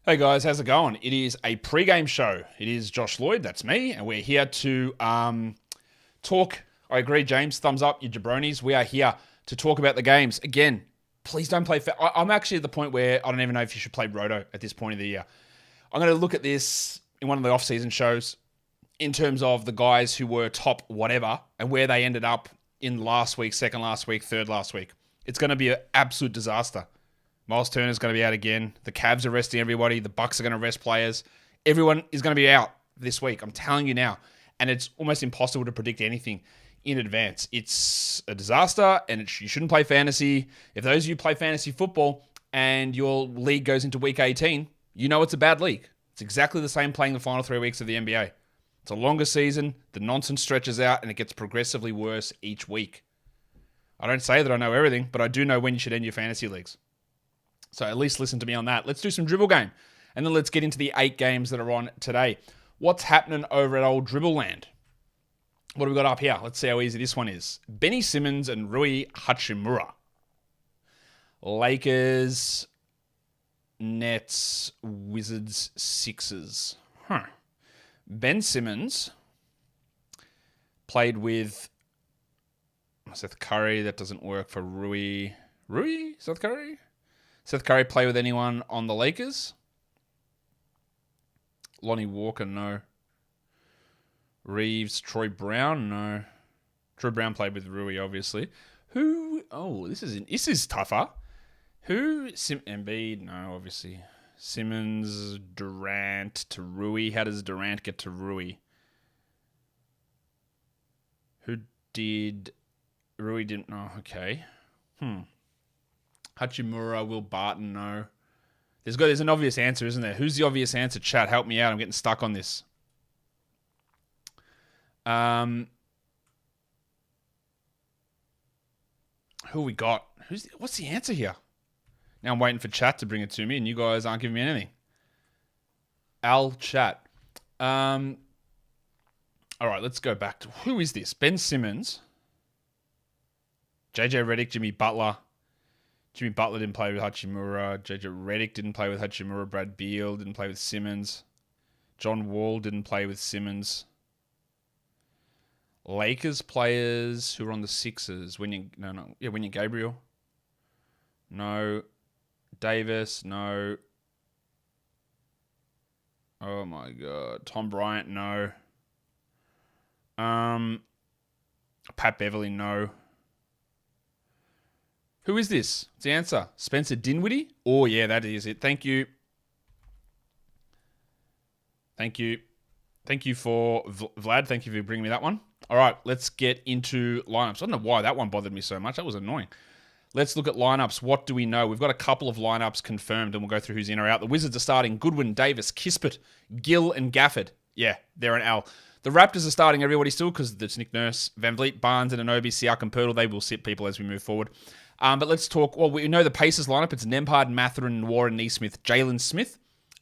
Hey guys, how's it going? It is a pregame show. It is Josh Lloyd, that's me, and we're here to talk. I agree, James, thumbs up, you jabronis. We are here to talk about the games. Again, please don't play. I'm actually at the point where I don't even know if you should play Roto at this point of the year. I'm going to look at this in one of the off-season shows in terms of the guys who were top whatever and where they ended up in last week, second last week, third last week. It's going to be an absolute disaster. Miles Turner's going to be out again. The Cavs are resting everybody. The Bucks are going to rest players. Everyone is going to be out this week. I'm telling you now. And it's almost impossible to predict anything in advance. It's a disaster, and you shouldn't play fantasy. If those of you play fantasy football and your league goes into week 18, you know it's a bad league. It's exactly the same playing the final 3 weeks of the NBA. It's a longer season. The nonsense stretches out, and it gets progressively worse each week. I don't say that I know everything, but I do know when you should end your fantasy leagues. So at least listen to me on that. Let's do some Dribble game. And then let's get into the 8 games that are on today. What's happening over at old Dribble land? What have we got up here? Let's see how easy this one is. Benny Simmons and Rui Hachimura. Lakers, Nets, Wizards, Sixers. Ben Simmons played with Seth Curry. That doesn't work for Rui. Rui? Seth Curry? Seth Curry play with anyone on the Lakers? Lonnie Walker, no. Reeves, Troy Brown, no. Troy Brown played with Rui, obviously. Who? Oh, this is tougher. Who? Embiid, no, obviously. Simmons, Durant to Rui. How does Durant get to Rui? Who did? Rui didn't. No, okay. Hachimura, Will Barton, no. There's an obvious answer, isn't there? Who's the obvious answer? Chat, help me out. I'm getting stuck on this. Who we got? What's the answer here? Now I'm waiting for chat to bring it to me, and you guys aren't giving me anything. Al chat. All right, let's go back to who is this? Ben Simmons, JJ Redick, Jimmy Butler. Jimmy Butler didn't play with Hachimura. JJ Redick didn't play with Hachimura. Brad Beal didn't play with Simmons. John Wall didn't play with Simmons. Lakers players who were on the Sixers. Wenyen Gabriel. No. Davis. No. Oh my God. Tom Bryant. No. Pat Beverly. No. Who is this? It's the answer. Spencer Dinwiddie? Oh, yeah, that is it. Thank you. Thank you. Thank you for Vlad. Thank you for bringing me that one. All right, let's get into lineups. I don't know why that one bothered me so much. That was annoying. Let's look at lineups. What do we know? We've got a couple of lineups confirmed, and we'll go through who's in or out. The Wizards are starting Goodwin, Davis, Kispert, Gill, and Gafford. Yeah, they're an L. The Raptors are starting everybody still because it's Nick Nurse, Van Vliet, Barnes, and Anunoby, Siakam, Poeltl. They will sit people as we move forward. But let's talk. Well, we know the Pacers lineup. It's Nembhard, Mathurin, Warren, Neesmith, Jalen Smith.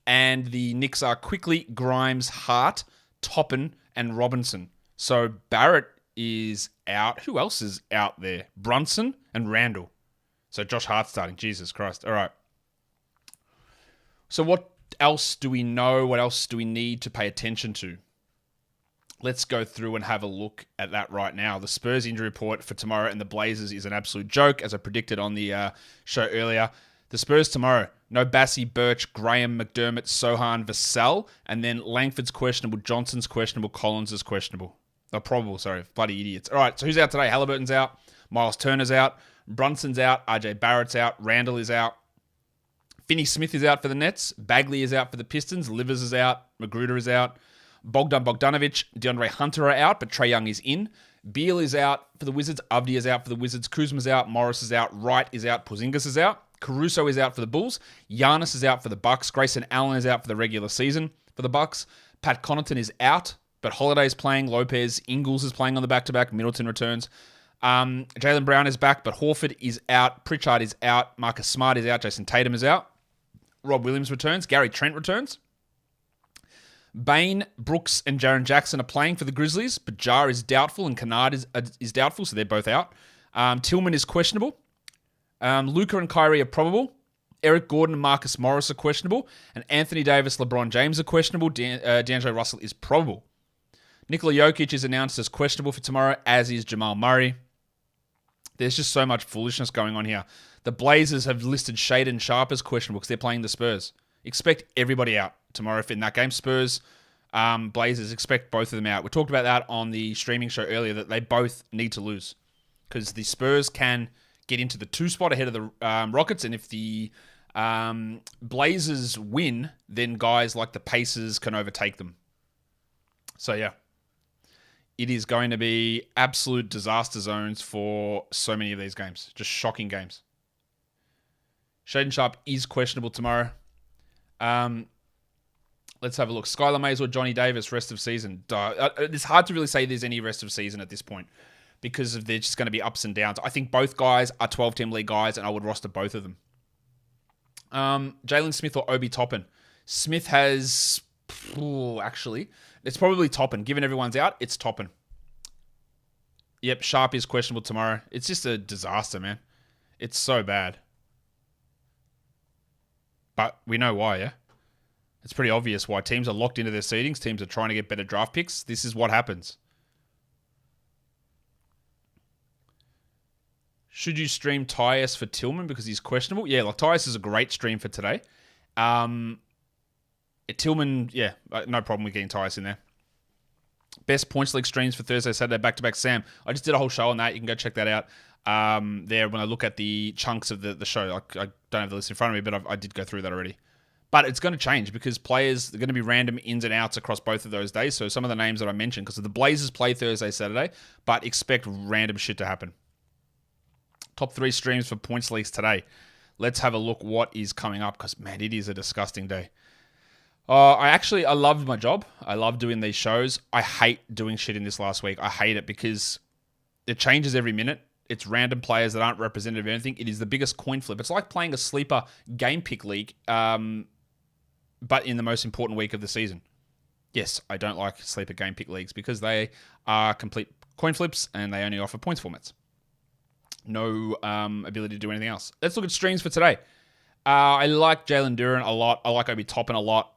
And the Knicks are Quickly, Grimes, Hart, Toppin, and Robinson. So Barrett is out. Who else is out there? Brunson and Randall. So Josh Hart's starting. Jesus Christ. All right. So what else do we know? What else do we need to pay attention to? Let's go through and have a look at that right now. The Spurs injury report for tomorrow and the Blazers is an absolute joke, as I predicted on the show earlier. The Spurs tomorrow, no Bassie, Birch, Graham, McDermott, Sohan, Vassell, and then Langford's questionable, Johnson's questionable, Collins is questionable. Oh, probable, sorry. Bloody idiots. All right, so who's out today? Halliburton's out. Miles Turner's out. Brunson's out. RJ Barrett's out. Randall is out. Finney Smith is out for the Nets. Bagley is out for the Pistons. Livers is out. Magruder is out. Bogdan Bogdanovic, DeAndre Hunter are out, but Trae Young is in. Beal is out for the Wizards. Avdi is out for the Wizards. Kuzma's out. Morris is out. Wright is out. Porzingis is out. Caruso is out for the Bulls. Giannis is out for the Bucks. Grayson Allen is out for the regular season for the Bucks. Pat Connaughton is out, but Holiday's playing. Lopez, Ingles is playing on the back-to-back. Middleton returns. Jaylen Brown is back, but Horford is out. Pritchard is out. Marcus Smart is out. Jason Tatum is out. Rob Williams returns. Gary Trent returns. Bane, Brooks, and Jaren Jackson are playing for the Grizzlies, but Jar is doubtful and Kennard is doubtful, so they're both out. Tillman is questionable. Luka and Kyrie are probable. Eric Gordon and Marcus Morris are questionable. And Anthony Davis, LeBron James are questionable. D'Angelo Russell is probable. Nikola Jokic is announced as questionable for tomorrow, as is Jamal Murray. There's just so much foolishness going on here. The Blazers have listed Shaedon Sharpe as questionable because they're playing the Spurs. Expect everybody out tomorrow in that game. Spurs, Blazers, expect both of them out. We talked about that on the streaming show earlier, that they both need to lose because the Spurs can get into the 2 spot ahead of the Rockets, and if the Blazers win, then guys like the Pacers can overtake them. So yeah, it is going to be absolute disaster zones for so many of these games. Just shocking games. Shaedon Sharpe is questionable tomorrow. Let's have a look. Skylar Mays or Johnny Davis, rest of season. It's hard to really say there's any rest of season at this point because they're just going to be ups and downs. I think both guys are 12-team league guys, and I would roster both of them. Jalen Smith or Obi Toppin. Smith has... actually, it's probably Toppin. Given everyone's out, it's Toppin. Yep, Sharpe is questionable tomorrow. It's just a disaster, man. It's so bad. But we know why, yeah? It's pretty obvious why. Teams are locked into their seedings. Teams are trying to get better draft picks. This is what happens. Should you stream Tyus for Tillman because he's questionable? Yeah, like Tyus is a great stream for today. Tillman, yeah, no problem with getting Tyus in there. Best points league streams for Thursday, Saturday, back-to-back. Sam, I just did a whole show on that. You can go check that out. There, when I look at the chunks of the show, I don't have the list in front of me, but I did go through that already. But it's going to change because players are going to be random ins and outs across both of those days. So some of the names that I mentioned, because the Blazers play Thursday, Saturday, but expect random shit to happen. Top 3 streams for points leagues today. Let's have a look what is coming up because, man, it is a disgusting day. I loved my job. I love doing these shows. I hate doing shit in this last week. I hate it because it changes every minute. It's random players that aren't representative of anything. It is the biggest coin flip. It's like playing a sleeper game pick league, but in the most important week of the season. Yes, I don't like sleeper game pick leagues because they are complete coin flips and they only offer points formats. No ability to do anything else. Let's look at streams for today. I like Jalen Duren a lot. I like Obi Toppin a lot.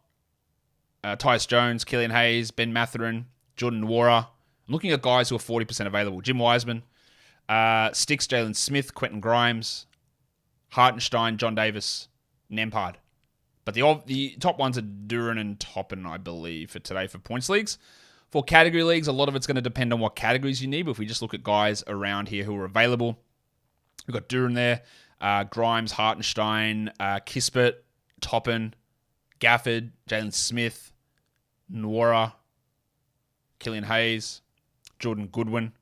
Tyus Jones, Killian Hayes, Ben Mathurin, Jordan Nwora. I'm looking at guys who are 40% available. Jim Wiseman, Sticks, Jalen Smith, Quentin Grimes, Hartenstein, John Davis, Nembhard. But the top ones are Duren and Toppin, I believe, for today for points leagues. For category leagues, a lot of it's going to depend on what categories you need. But if we just look at guys around here who are available, we've got Duren there, Grimes, Hartenstein, Kispert, Toppin, Gafford, Jalen Smith, Nwora, Killian Hayes, Jordan Goodwin.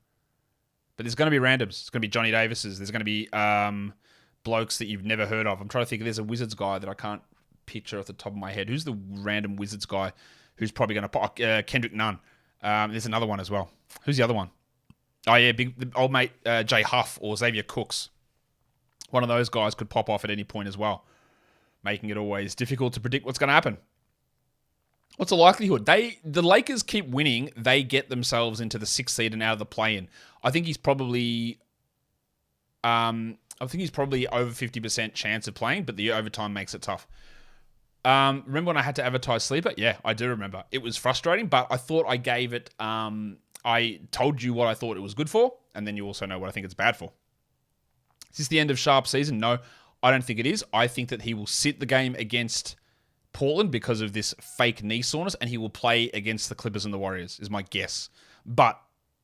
But there's going to be randoms. It's going to be Johnny Davis's. There's going to be blokes that you've never heard of. I'm trying to think. There's a Wizards guy that I can't picture off the top of my head. Who's the random Wizards guy who's probably going to pop? Kendrick Nunn. There's another one as well. Who's the other one? Oh, yeah, the old mate Jay Huff or Xavier Cooks. One of those guys could pop off at any point as well, making it always difficult to predict what's going to happen. What's the likelihood? The Lakers keep winning, they get themselves into the 6th seed and out of the play-in. I think he's probably over 50% chance of playing, but the overtime makes it tough. Remember when I had to advertise Sleeper? Yeah, I do remember. It was frustrating, but I thought I gave it... I told you what I thought it was good for, and then you also know what I think it's bad for. Is this the end of Sharpe's season? No, I don't think it is. I think that he will sit the game against Portland because of this fake knee soreness, and he will play against the Clippers and the Warriors, is my guess. But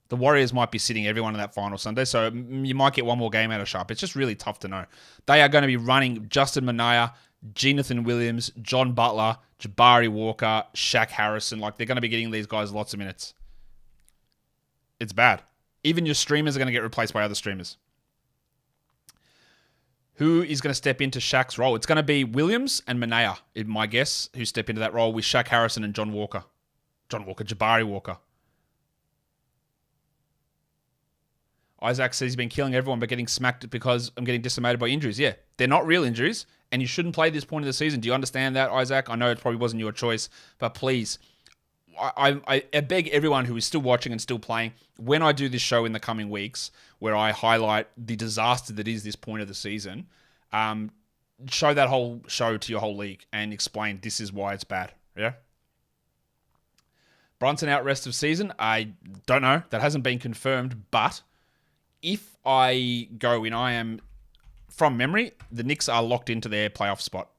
the Warriors might be sitting everyone in that final Sunday, so you might get one more game out of Sharpe. It's just really tough to know. They are going to be running Justin Minaya, Jonathan Williams, John Butler, Jabari Walker, Shaq Harrison. Like, they're going to be getting these guys lots of minutes. It's bad. Even your streamers are going to get replaced by other streamers. Who is going to step into Shaq's role? It's going to be Williams and Minaya, in my guess, who step into that role with Shaq Harrison and Jabari Walker. Isaac says he's been killing everyone but getting smacked because I'm getting decimated by injuries. Yeah, they're not real injuries, and you shouldn't play this point of the season. Do you understand that, Isaac? I know it probably wasn't your choice, but please, I beg everyone who is still watching and still playing, when I do this show in the coming weeks, where I highlight the disaster that is this point of the season, show that whole show to your whole league and explain this is why it's bad. Yeah. Brunson out rest of season. I don't know. That hasn't been confirmed. But if I go in, I am, from memory, the Knicks are locked into their playoff spot.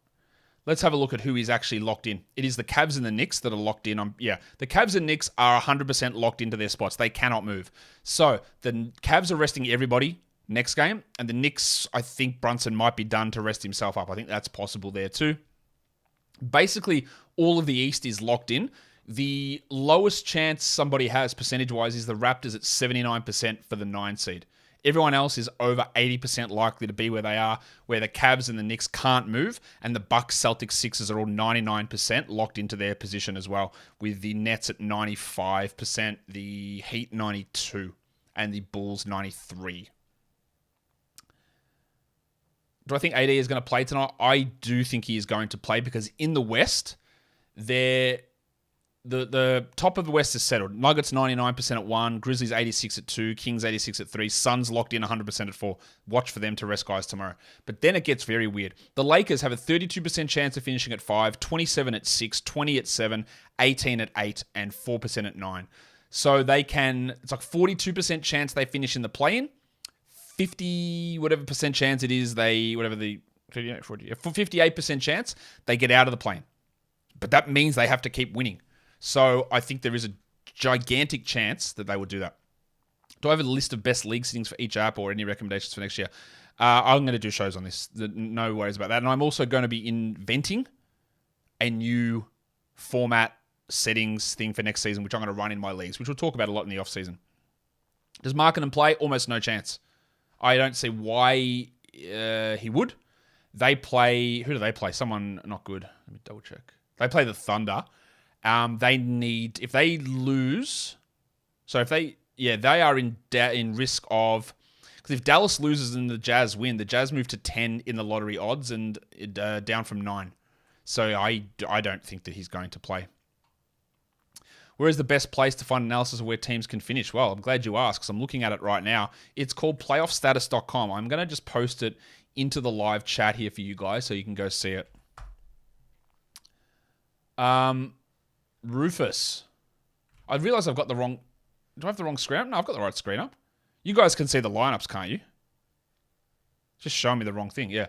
Let's have a look at who is actually locked in. It is the Cavs and the Knicks that are locked in. The Cavs and Knicks are 100% locked into their spots. They cannot move. So the Cavs are resting everybody next game. And the Knicks, I think Brunson might be done to rest himself up. I think that's possible there too. Basically, all of the East is locked in. The lowest chance somebody has percentage-wise is the Raptors at 79% for the 9 seed. Everyone else is over 80% likely to be where they are, where the Cavs and the Knicks can't move, and the Bucks, Celtics, Sixers are all 99% locked into their position as well, with the Nets at 95%, the Heat 92%, and the Bulls 93%. Do I think AD is going to play tonight? I do think he is going to play because in the West, the top of the West is settled. Nuggets 99% at 1, Grizzlies 86 at 2, Kings 86 at 3, Suns locked in 100% at 4. Watch for them to rest guys tomorrow. But then it gets very weird. The Lakers have a 32% chance of finishing at 5, 27 at 6, 20 at 7, 18 at 8, and 4% at 9. So it's like 42% chance they finish in the play-in, 50 whatever percent chance it is 58% chance they get out of the play-in. But that means they have to keep winning. So I think there is a gigantic chance that they would do that. Do I have a list of best league settings for each app or any recommendations for next year? I'm going to do shows on this. No worries about that. And I'm also going to be inventing a new format settings thing for next season, which I'm going to run in my leagues, which we'll talk about a lot in the off season. Does Markkanen play? Almost no chance. I don't see why he would. They play... Who do they play? Someone not good. Let me double check. They play the Thunder. They need... If they lose... So if they... Yeah, they are in risk of... Because if Dallas loses and the Jazz win, the Jazz move to 10 in the lottery odds and down from 9. So I don't think that he's going to play. Where is the best place to find analysis of where teams can finish? Well, I'm glad you asked because I'm looking at it right now. It's called playoffstatus.com. I'm going to just post it into the live chat here for you guys so you can go see it. Rufus. I realize I've got the wrong... Do I have the wrong screen up? No, I've got the right screen up. You guys can see the lineups, can't you? Just showing me the wrong thing, yeah.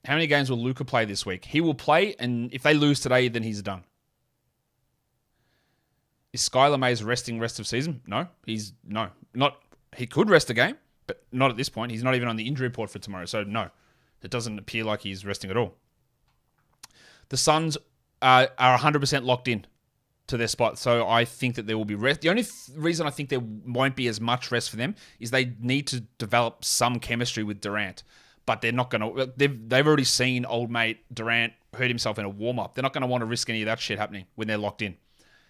How many games will Luka play this week? He will play, and if they lose today, then he's done. Is Skylar Mays resting rest of season? No. He could rest a game, but not at this point. He's not even on the injury report for tomorrow, so no. It doesn't appear like he's resting at all. The Suns are 100% locked in to their spot, so I think that there will be rest. The only reason I think there won't be as much rest for them is they need to develop some chemistry with Durant. But they're not going to... They've already seen old mate Durant hurt himself in a warm-up. They're not going to want to risk any of that shit happening when they're locked in.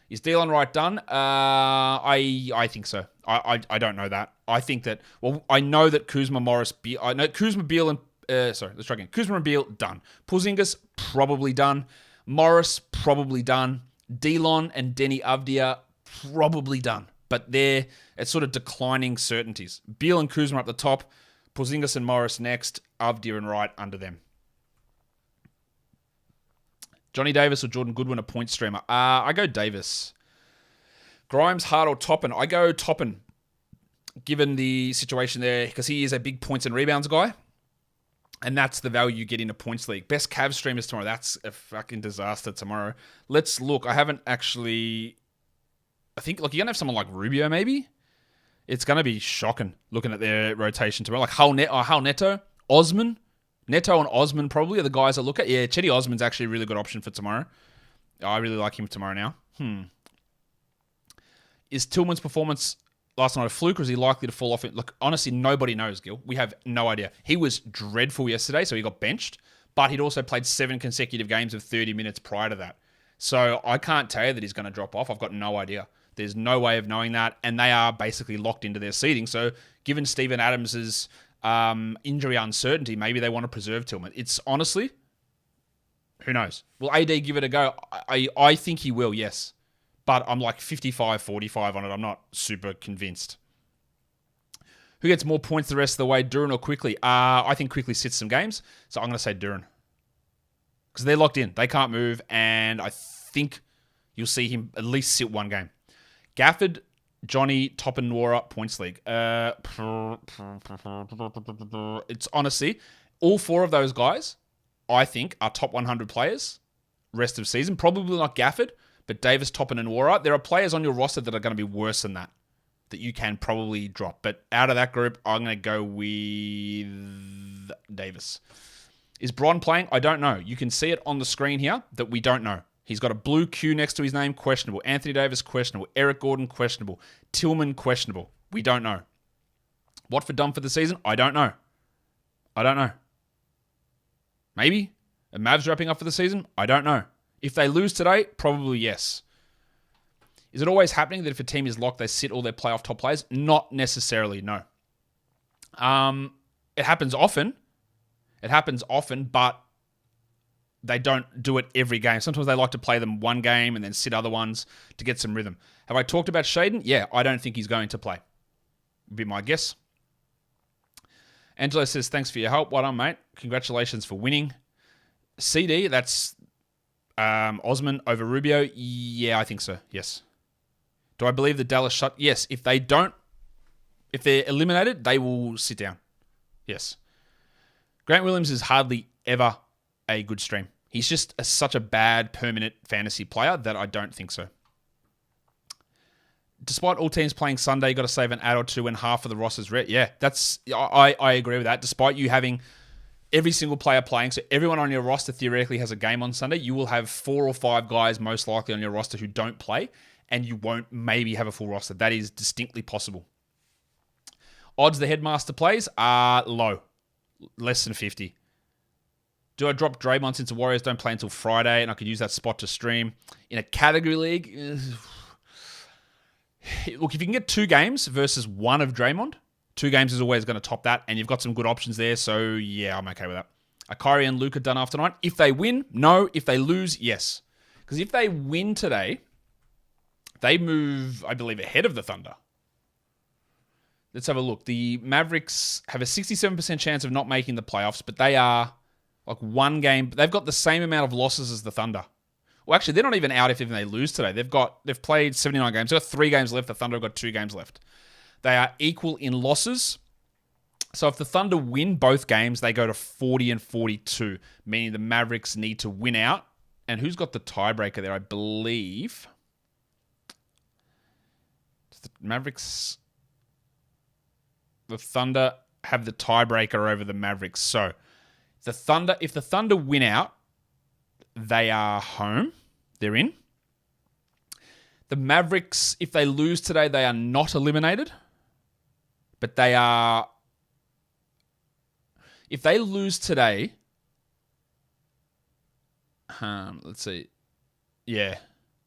Is Delon Wright done? I think so. I don't know that. I think that... Well, I know that Kuzma, Morris... I know Kuzma, Beal, and... sorry, let's try again. Kuzma and Beal, done. Porzingis, probably done. Morris, probably done. Delon and Denny Avdia, probably done. But it's sort of declining certainties. Beal and Kuzma up the top. Porzingis and Morris next. Avdia and Wright under them. Johnny Davis or Jordan Goodwin, a point streamer? I go Davis. Grimes, Hart, or Toppin? I go Toppin, given the situation there, because he is a big points and rebounds guy. And that's the value you get in a points league. Best Cavs streamers tomorrow. That's a fucking disaster tomorrow. Let's look. I haven't actually... I think, you're going to have someone like Rubio, maybe? It's going to be shocking looking at their rotation tomorrow. Like Hull Neto, Osman. Neto and Osman probably are the guys I look at. Yeah, Chetty Osman's actually a really good option for tomorrow. I really like him tomorrow now. Is Tillman's performance last night a fluke, or is he likely to fall off it? Look, honestly, nobody knows, Gil. We have no idea. He was dreadful yesterday, so he got benched, but he'd also played 7 consecutive games of 30 minutes prior to that. So I can't tell you that he's going to drop off. I've got no idea. There's no way of knowing that, and they are basically locked into their seeding. So given Steven Adams' injury uncertainty, maybe they want to preserve Tillman. It's honestly, who knows? Will AD give it a go? I think he will, yes. But I'm like 55-45 on it. I'm not super convinced. Who gets more points the rest of the way, Duran or Quickly? I think Quickly sits some games, so I'm going to say Duran. Because they're locked in. They can't move, and I think you'll see him at least sit one game. Gafford, Johnny, Toppinwara, points league. It's honestly, all four of those guys, I think, are top 100 players rest of season. Probably not Gafford, but Davis, Toppin, and Wara. There are players on your roster that are going to be worse than that you can probably drop. But out of that group, I'm going to go with Davis. Is Bron playing? I don't know. You can see it on the screen here that we don't know. He's got a blue Q next to his name, questionable. Anthony Davis, questionable. Eric Gordon, questionable. Tillman, questionable. We don't know. Watford done for the season? I don't know. Maybe? Are Mavs wrapping up for the season? I don't know. If they lose today, probably yes. Is it always happening that if a team is locked, they sit all their playoff top players? Not necessarily, no. It happens often. But they don't do it every game. Sometimes they like to play them one game and then sit other ones to get some rhythm. Have I talked about Shaden? Yeah, I don't think he's going to play. Would be my guess. Angelo says, thanks for your help. Well done, mate. Congratulations for winning. CD, that's Osman over Rubio. Yeah, I think so. Yes. Do I believe the Dallas shut? Yes. If they're eliminated, they will sit down. Yes. Grant Williams is hardly ever a good stream. He's just such a bad permanent fantasy player that I don't think so. Despite all teams playing Sunday, you got to save an ad or two when half of the roster's red. Yeah, I agree with that. Despite you having every single player playing, so everyone on your roster theoretically has a game on Sunday, you will have 4 or 5 guys most likely on your roster who don't play, and you won't maybe have a full roster. That is distinctly possible. Odds the headmaster plays are low. Less than 50. Do I drop Draymond since the Warriors don't play until Friday and I could use that spot to stream? In a category league, look, if you can get 2 games versus 1 of Draymond, 2 games is always going to top that, and you've got some good options there, so yeah, I'm okay with that. Are Kyrie and Luka done after 9? If they win, no. If they lose, yes. Because if they win today, they move, I believe, ahead of the Thunder. Let's have a look. The Mavericks have a 67% chance of not making the playoffs, but they are like 1 game. They've got the same amount of losses as the Thunder. Well, actually, they're not even out if even they lose today. They've played 79 games. They've got 3 games left. The Thunder have got 2 games left. They are equal in losses. So if the Thunder win both games, they go to 40 and 42, meaning the Mavericks need to win out. And who's got the tiebreaker there? I believe the Mavericks. The Thunder have the tiebreaker over the Mavericks. So if the Thunder win out, they are home. They're in. The Mavericks, if they lose today, they are not eliminated. But they are... If they lose today... let's see. Yeah.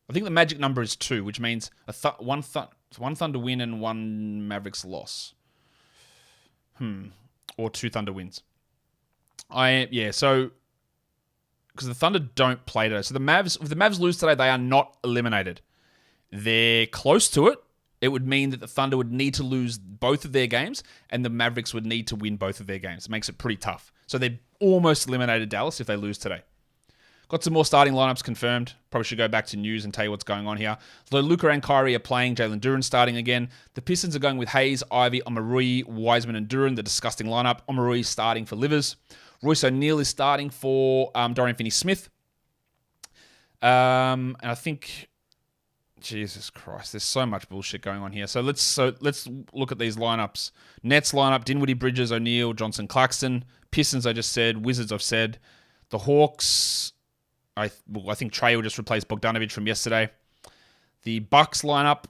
I think the magic number is 2, which means one Thunder win and 1 Mavericks loss. Or 2 Thunder wins. So because the Thunder don't play today. So if the Mavs lose today, they are not eliminated. They're close to it. It would mean that the Thunder would need to lose both of their games, and the Mavericks would need to win both of their games. It makes it pretty tough. So they're almost eliminated Dallas if they lose today. Got some more starting lineups confirmed. Probably should go back to news and tell you what's going on here. Although Luka and Kyrie are playing, Jalen Duran starting again. The Pistons are going with Hayes, Ivy, Omarui, Wiseman, and Duran. The disgusting lineup. Omarui starting for Livers. Royce O'Neal is starting for Dorian Finney-Smith. And I think... Jesus Christ, there's so much bullshit going on here. So let's look at these lineups. Nets lineup, Dinwiddie, Bridges, O'Neal, Johnson, Claxton. Pistons, I just said. Wizards, I've said. The Hawks... I think Trey will just replace Bogdanovic from yesterday. The Bucks lineup,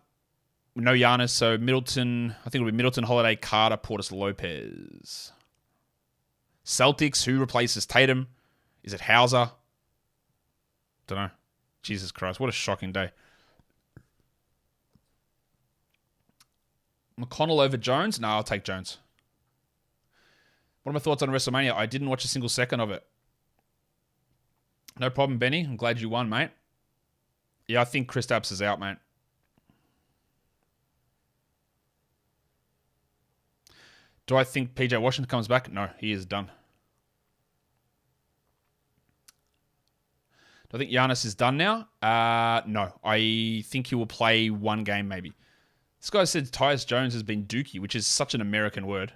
no Giannis, so Middleton, I think it'll be Middleton, Holiday, Carter, Portis, Lopez. Celtics, who replaces Tatum? Is it Hauser? Don't know. Jesus Christ, what a shocking day. McConnell over Jones? No, I'll take Jones. What are my thoughts on WrestleMania? I didn't watch a single second of it. No problem, Benny. I'm glad you won, mate. Yeah, I think Kristaps is out, mate. Do I think PJ Washington comes back? No, he is done. Do I think Giannis is done now? No. I think he will play one game maybe. This guy said Tyus Jones has been dookie, which is such an American word.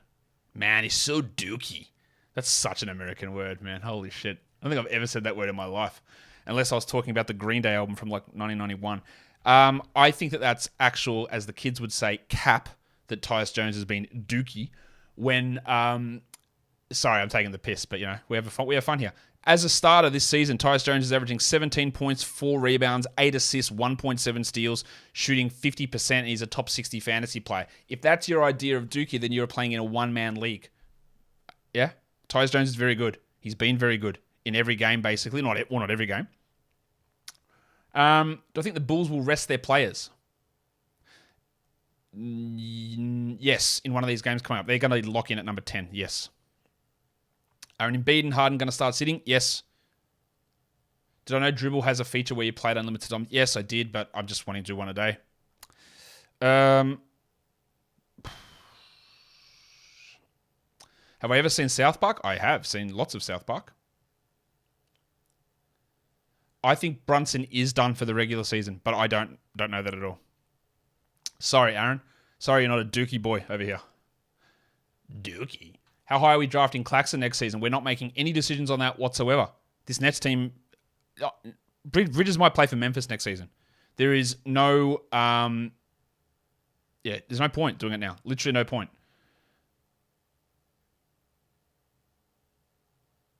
Man, he's so dookie. That's such an American word, man. Holy shit. I don't think I've ever said that word in my life. Unless I was talking about the Green Day album from like 1991. I think that that's actual, as the kids would say, cap, that Tyus Jones has been dookie. When, sorry, I'm taking the piss, but, you know, we have fun here. As a starter this season, Tyus Jones is averaging 17 points, 4 rebounds, 8 assists, 1.7 steals, shooting 50%, and he's a top 60 fantasy player. If that's your idea of dookie, then you're playing in a one-man league. Yeah? Tyus Jones is very good. He's been very good in every game, basically. Not every game. Do I think the Bulls will rest their players? Yes, in one of these games coming up. They're going to lock in at number 10. Yes. Are Embiid and Harden going to start sitting? Yes. Did I know Dribble has a feature where you play it unlimited time? Yes, I did, but I'm just wanting to do one a day. Have I ever seen South Park? I have seen lots of South Park. I think Brunson is done for the regular season, but I don't know that at all. Sorry, Aaron. Sorry, you're not a dookie boy over here. Dookie. How high are we drafting Claxton next season? We're not making any decisions on that whatsoever. This Nets team... Bridges might play for Memphis next season. There is no... there's no point doing it now. Literally no point.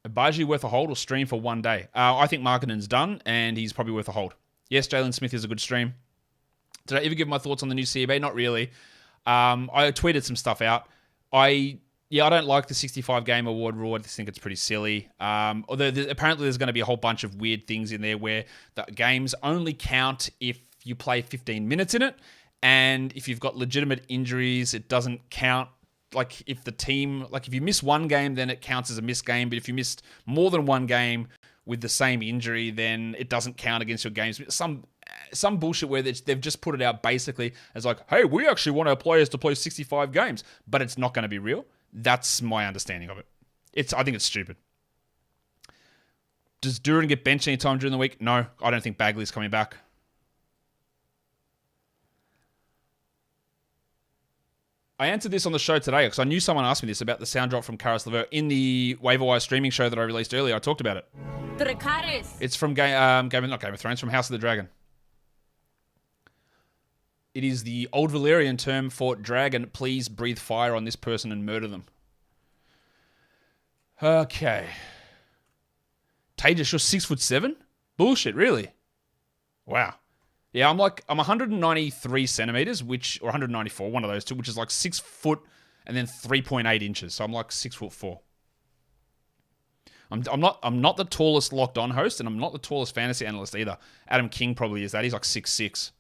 Abaji worth a hold or stream for one day? I think Markkanen's done, and he's probably worth a hold. Yes, Jalen Smith is a good stream. Did I ever give my thoughts on the new CBA? Not really. I tweeted some stuff out. I don't like the 65-game award rule. I just think it's pretty silly. Although apparently there's going to be a whole bunch of weird things in there where the games only count if you play 15 minutes in it, and if you've got legitimate injuries, it doesn't count. Like if you miss one game, then it counts as a missed game. But if you missed more than one game with the same injury, then it doesn't count against your games. Some bullshit where they've just put it out basically as like, hey, we actually want our players to play 65 games, but it's not going to be real. That's my understanding of it. I think it's stupid. Does Duran get benched anytime during the week? No, I don't think Bagley's coming back. I answered this on the show today because I knew someone asked me this about the sound drop from Karis LeVert in the Waiver Wire streaming show that I released earlier. I talked about it. It's from not Game of Thrones, from House of the Dragon. It is the old Valyrian term for dragon. Please breathe fire on this person and murder them. Okay. Tagus, you're 6'7"? Bullshit, really? Wow. Yeah, I'm 193 centimeters, or 194, one of those two, which is like 6 foot and then 3.8 inches. So I'm like 6'4". I'm not the tallest locked on host, and I'm not the tallest fantasy analyst either. Adam King probably is that. He's like 6'6".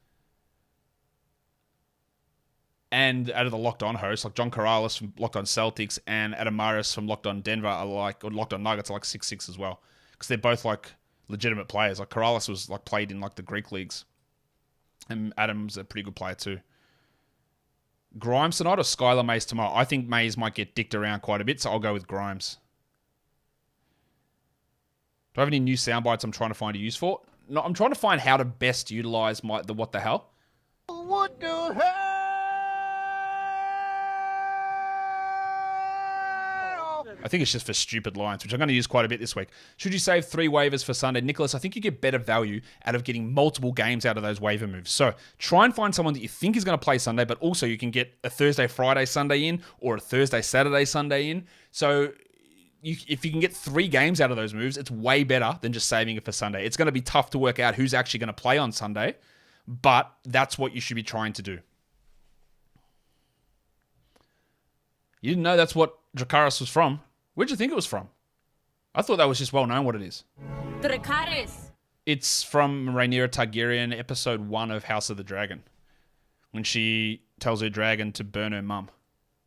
And out of the Locked On hosts, like John Corrales from Locked On Celtics and Adam Maris from Locked On Denver or Locked On Nuggets are like 6'6" as well. Because they're both like legitimate players. Like Corrales was like played in like the Greek leagues. And Adam's a pretty good player too. Grimes tonight or Skylar Mays tomorrow? I think Mays might get dicked around quite a bit, so I'll go with Grimes. Do I have any new sound bites I'm trying to find a use for? No, I'm trying to find how to best utilize the what the hell. What the hell? I think it's just for stupid lines, which I'm going to use quite a bit this week. Should you save 3 waivers for Sunday? Nicholas, I think you get better value out of getting multiple games out of those waiver moves. So try and find someone that you think is going to play Sunday, but also you can get a Thursday, Friday, Sunday in, or a Thursday, Saturday, Sunday in. So if you can get 3 games out of those moves, it's way better than just saving it for Sunday. It's going to be tough to work out who's actually going to play on Sunday, but that's what you should be trying to do. You didn't know that's what Dracarys was from? Where'd you think it was from? I thought that was just well known what it is. Dracarys. It's from Rhaenyra Targaryen, episode 1 of House of the Dragon. When she tells her dragon to burn her mum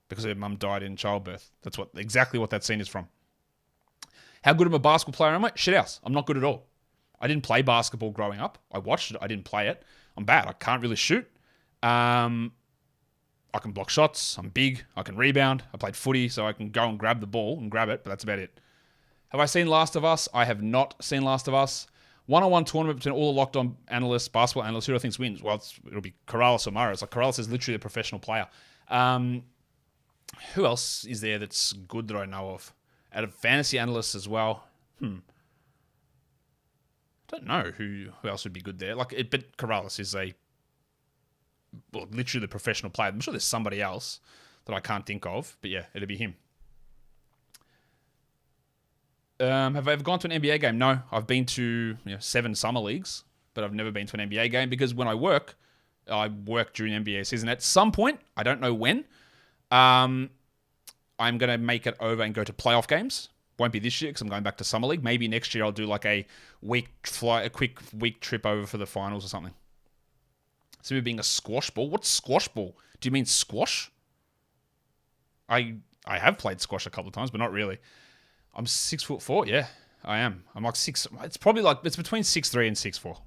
because her mum died in childbirth. That's exactly what that scene is from. How good of a basketball player am I? Shit house. I'm not good at all. I didn't play basketball growing up. I watched it. I didn't play it. I'm bad. I can't really shoot. I I can block shots. I'm big. I can rebound. I played footy, so I can go and grab the ball and grab it, but that's about it. Have I seen Last of Us? I have not seen Last of Us. One-on-one tournament between all the locked-on analysts, basketball analysts. Who do I think wins? Well, it'll be Corrales or Murray. It's like Corrales is literally a professional player. Who else is there that's good that I know of? Out of fantasy analysts as well. I don't know who else would be good there. But Corrales is literally the professional player. I'm sure there's somebody else that I can't think of, but yeah, it'll be him. Have I ever gone to an NBA game? No, I've been to 7 summer leagues, but I've never been to an NBA game because when I work during NBA season. At some point, I don't know when, I'm going to make it over and go to playoff games. Won't be this year because I'm going back to summer league. Maybe next year I'll do like a quick week trip over for the finals or something. So being a squash ball. What's squash ball? Do you mean squash? I have played squash a couple of times, but not really. I'm 6'4". Yeah, I am. I'm like 6. It's probably it's between 6'3" and 6'4". Do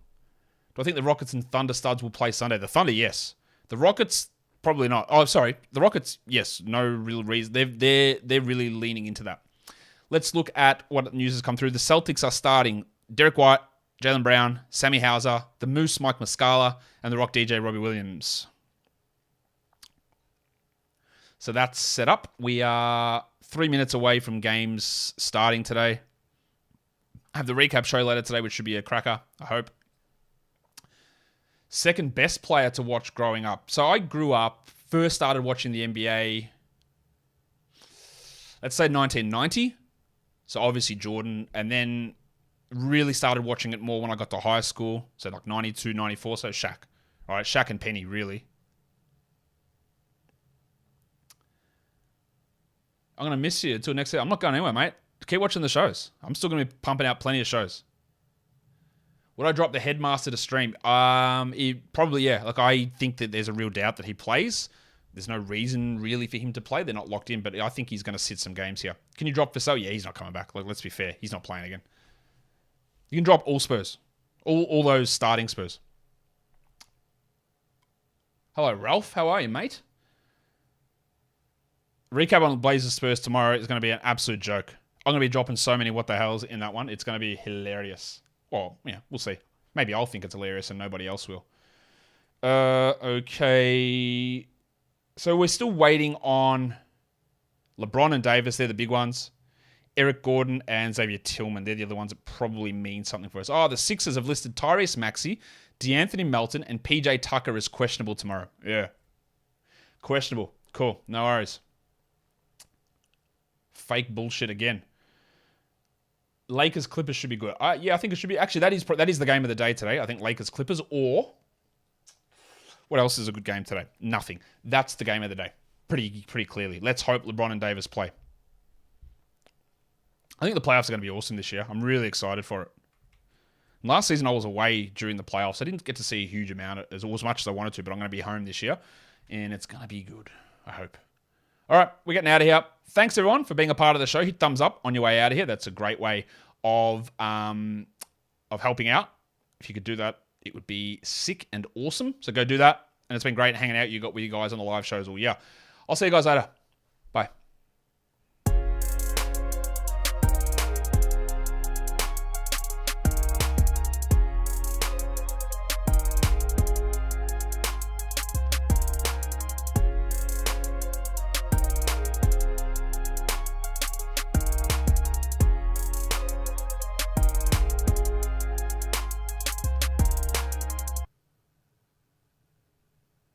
I think the Rockets and Thunder studs will play Sunday? The Thunder, yes. The Rockets, probably not. Oh, sorry. The Rockets, yes. No real reason. They're really leaning into that. Let's look at what news has come through. The Celtics are starting Derek White, Jaylen Brown, Sammy Hauser, the Moose, Mike Muscala, and the Rock DJ, Robbie Williams. So that's set up. We are 3 minutes away from games starting today. I have the recap show later today, which should be a cracker, I hope. Second best player to watch growing up. So I grew up, first started watching the NBA, let's say 1990. So obviously Jordan. And then really started watching it more when I got to high school. So like 92, 94. So Shaq. All right, Shaq and Penny, really. I'm going to miss you until next year. I'm not going anywhere, mate. Keep watching the shows. I'm still going to be pumping out plenty of shows. Would I drop the headmaster to stream? Probably, yeah. Like, I think that there's a real doubt that he plays. There's no reason, really, for him to play. They're not locked in, but I think he's going to sit some games here. Can you drop Vassell? Yeah, he's not coming back. Like, let's be fair. He's not playing again. You can drop all Spurs. All those starting Spurs. Hello, Ralph. How are you, mate? Recap on Blazers Spurs tomorrow is going to be an absolute joke. I'm going to be dropping so many what the hells in that one. It's going to be hilarious. Well, yeah, we'll see. Maybe I'll think it's hilarious and nobody else will. Okay. So we're still waiting on LeBron and Davis. They're the big ones. Eric Gordon and Xavier Tillman. They're the other ones that probably mean something for us. Oh, the Sixers have listed Tyrese Maxey, DeAnthony Melton, and PJ Tucker as questionable tomorrow. Yeah. Questionable. Cool. No worries. Fake bullshit again. Lakers Clippers should be good. Yeah, I think it should be. Actually, that is the game of the day today. I think Lakers Clippers, or what else is a good game today? Nothing. That's the game of the day. Pretty clearly. Let's hope LeBron and Davis play. I think the playoffs are going to be awesome this year. I'm really excited for it. Last season I was away during the playoffs. I didn't get to see a huge amount as much as I wanted to, but I'm going to be home this year, and it's going to be good. I hope. All right, we're getting out of here. Thanks, everyone, for being a part of the show. Hit thumbs up on your way out of here. That's a great way of helping out. If you could do that, it would be sick and awesome. So go do that. And it's been great hanging out with you guys on the live shows all year. I'll see you guys later.